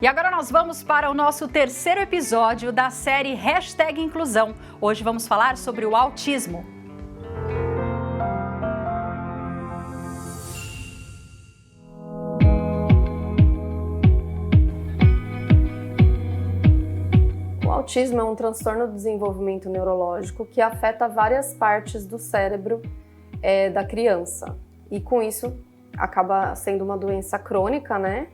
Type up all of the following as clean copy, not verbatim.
E agora nós vamos para o nosso terceiro episódio da série #Inclusão. Hoje vamos falar sobre o autismo. O autismo é um transtorno do desenvolvimento neurológico que afeta várias partes do cérebro da criança. E com isso acaba sendo uma doença crônica, né?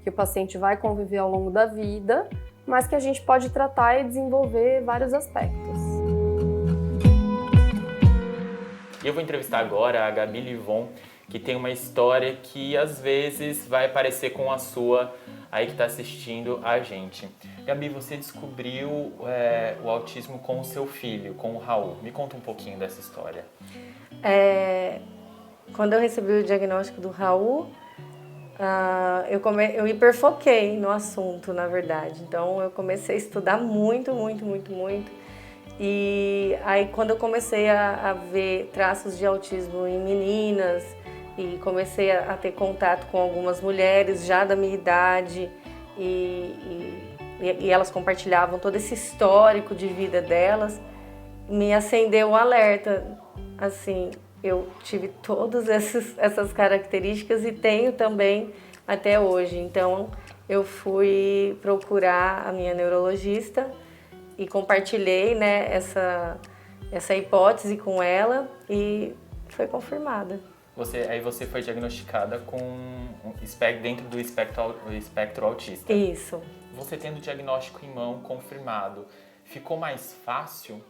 Que o paciente vai conviver ao longo da vida, mas que a gente pode tratar e desenvolver vários aspectos. Eu vou entrevistar agora a Gabi Livon, que tem uma história que às vezes vai parecer com a sua, aí que está assistindo a gente. Gabi, você descobriu o autismo com o seu filho, com o Raul. Me conta um pouquinho dessa história. Quando eu recebi o diagnóstico do Raul, eu hiperfoquei no assunto, na verdade. Então, eu comecei a estudar muito. E aí, quando eu comecei a ver traços de autismo em meninas e comecei a ter contato com algumas mulheres já da minha idade e elas compartilhavam todo esse histórico de vida delas, me acendeu um alerta, assim. Eu tive todas essas características e tenho também até hoje. Então, eu fui procurar a minha neurologista e compartilhei, né, essa hipótese com ela e foi confirmada. Aí você foi diagnosticada com dentro do espectro autista. Isso. Você tendo o diagnóstico em mão confirmado, ficou mais fácil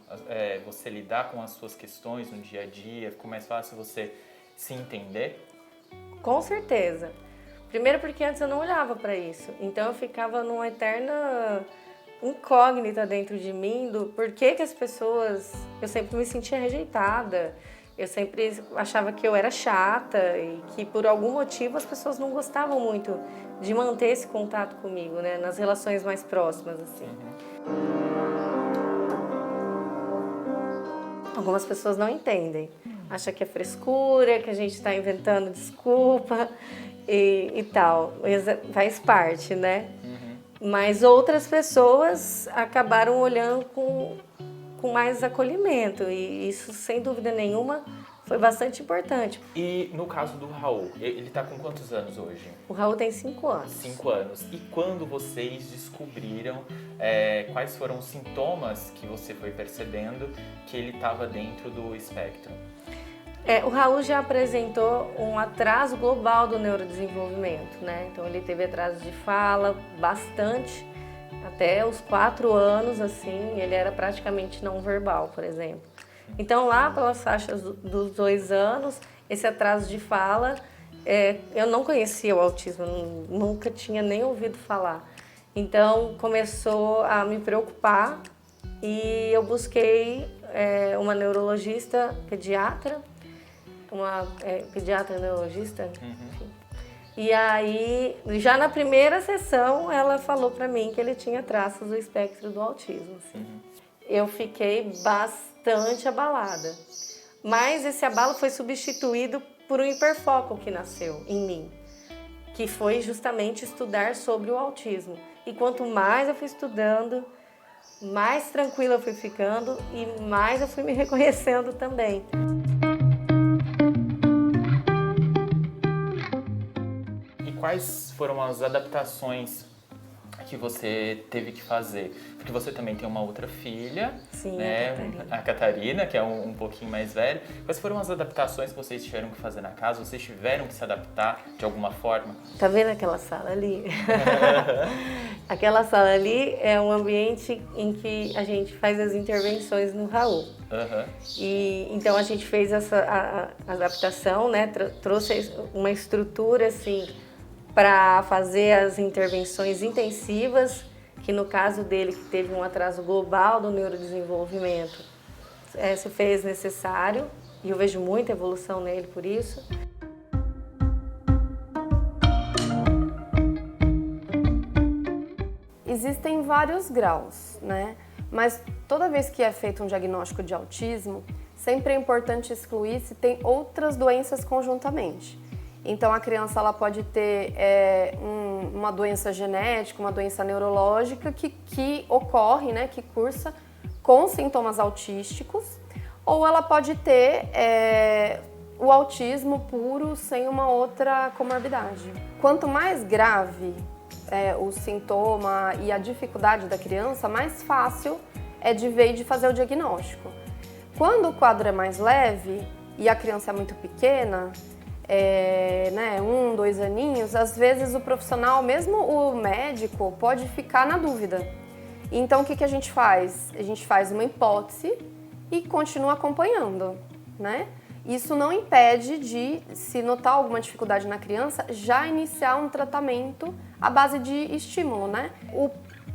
você lidar com as suas questões no dia a dia? Ficou mais fácil você se entender? Com certeza. Primeiro porque antes eu não olhava para isso. Então eu ficava numa eterna incógnita dentro de mim do porquê que as pessoas... Eu sempre me sentia rejeitada. Eu sempre achava que eu era chata e que por algum motivo as pessoas não gostavam muito de manter esse contato comigo, né? Nas relações mais próximas, assim. Algumas pessoas não entendem, acham que é frescura, que a gente está inventando desculpa e tal, faz parte, né? Mas outras pessoas acabaram olhando com mais acolhimento e isso, sem dúvida nenhuma, foi bastante importante. E no caso do Raul, ele está com quantos anos hoje? O Raul tem 5 anos. 5 anos. E quando vocês descobriram quais foram os sintomas que você foi percebendo que ele estava dentro do espectro? O Raul já apresentou um atraso global do neurodesenvolvimento, né? Então ele teve atraso de fala bastante, até os 4 anos, assim, ele era praticamente não verbal, por exemplo. Então, lá pelas faixas dos 2 anos, esse atraso de fala, eu não conhecia o autismo, nunca tinha nem ouvido falar. Então, começou a me preocupar e eu busquei uma neurologista pediatra, pediatra neurologista, enfim. E aí, já na primeira sessão, ela falou para mim que ele tinha traços do espectro do autismo, assim. Eu fiquei bastante abalada, mas esse abalo foi substituído por um hiperfoco que nasceu em mim, que foi justamente estudar sobre o autismo. E quanto mais eu fui estudando, mais tranquila eu fui ficando e mais eu fui me reconhecendo também. E quais foram as adaptações que você teve que fazer? Porque você também tem uma outra filha, sim, né? A Catarina, que é um pouquinho mais velha. Quais foram as adaptações que vocês tiveram que fazer na casa? Vocês tiveram que se adaptar de alguma forma? Tá vendo aquela sala ali? Aquela sala ali é um ambiente em que a gente faz as intervenções no Raul. E então a gente fez a adaptação, né? Trouxe uma estrutura assim para fazer as intervenções intensivas, que no caso dele, que teve um atraso global do neurodesenvolvimento, se fez necessário, e eu vejo muita evolução nele por isso. Existem vários graus, né? Mas toda vez que é feito um diagnóstico de autismo, sempre é importante excluir se tem outras doenças conjuntamente. Então a criança ela pode ter uma doença genética, uma doença neurológica que ocorre, né, que cursa com sintomas autísticos, ou ela pode ter o autismo puro sem uma outra comorbidade. Quanto mais grave o sintoma e a dificuldade da criança, mais fácil é de ver e de fazer o diagnóstico. Quando o quadro é mais leve e a criança é muito pequena, 1, 2 aninhos, às vezes o profissional, mesmo o médico, pode ficar na dúvida. Então, o que a gente faz? A gente faz uma hipótese e continua acompanhando, né? Isso não impede de, se notar alguma dificuldade na criança, já iniciar um tratamento à base de estímulo, né? O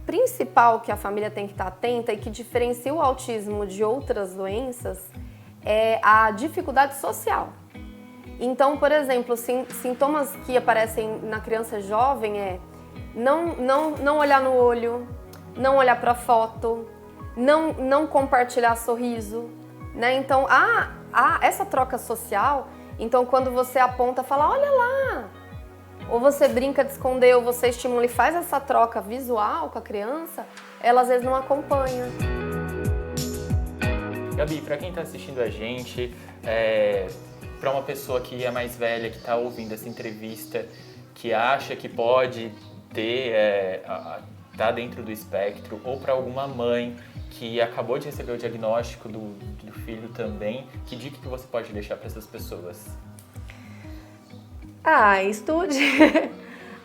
principal que a família tem que estar atenta e que diferencia o autismo de outras doenças é a dificuldade social. Então, por exemplo, sintomas que aparecem na criança jovem não olhar no olho, não olhar para a foto, não compartilhar sorriso, né? Então, essa troca social, então quando você aponta, fala, olha lá, ou você brinca de esconder, ou você estimula e faz essa troca visual com a criança, ela às vezes não acompanha. Gabi, para quem está assistindo a gente, para uma pessoa que é mais velha, que está ouvindo essa entrevista, que acha que pode ter, tá dentro do espectro, ou para alguma mãe que acabou de receber o diagnóstico do filho também, que dica que você pode deixar para essas pessoas? Estude,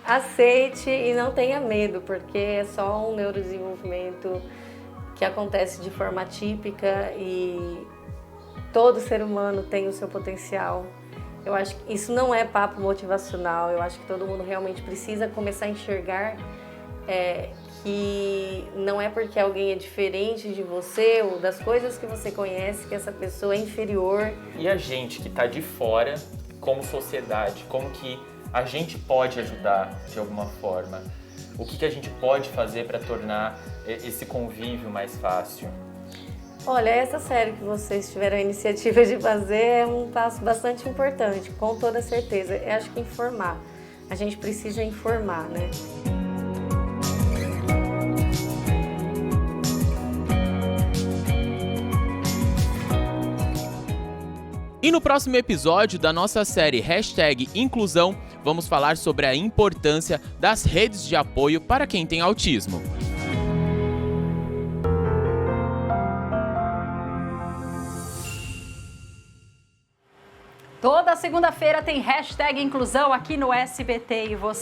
aceite e não tenha medo, porque é só um neurodesenvolvimento que acontece de forma atípica e todo ser humano tem o seu potencial. Eu acho que isso não é papo motivacional, eu acho que todo mundo realmente precisa começar a enxergar que não é porque alguém é diferente de você ou das coisas que você conhece que essa pessoa é inferior. E a gente que está de fora, como sociedade, como que a gente pode ajudar de alguma forma? O que a gente pode fazer para tornar esse convívio mais fácil? Olha, essa série que vocês tiveram a iniciativa de fazer é um passo bastante importante, com toda certeza. Eu acho que informar. A gente precisa informar, né? E no próximo episódio da nossa série #Inclusão, vamos falar sobre a importância das redes de apoio para quem tem autismo. Toda segunda-feira tem #Inclusão aqui no SBT e você